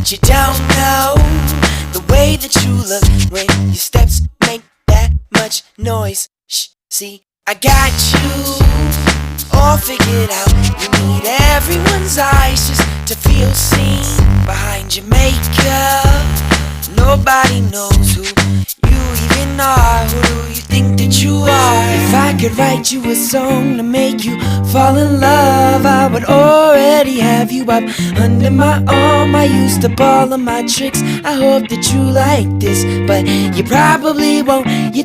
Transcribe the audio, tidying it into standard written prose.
But you don't know the way that you look when your steps make that much noise. Shh, see, I got you all figured out. You need everyone's eyes just to feel seen. Behind your makeup, nobody knows who you even are. Who do you think that you are? If I could write you a song to make you fall in love, I would already have you up under my arm. I used up all of my tricks. I hope that you like this, but you probably won't. You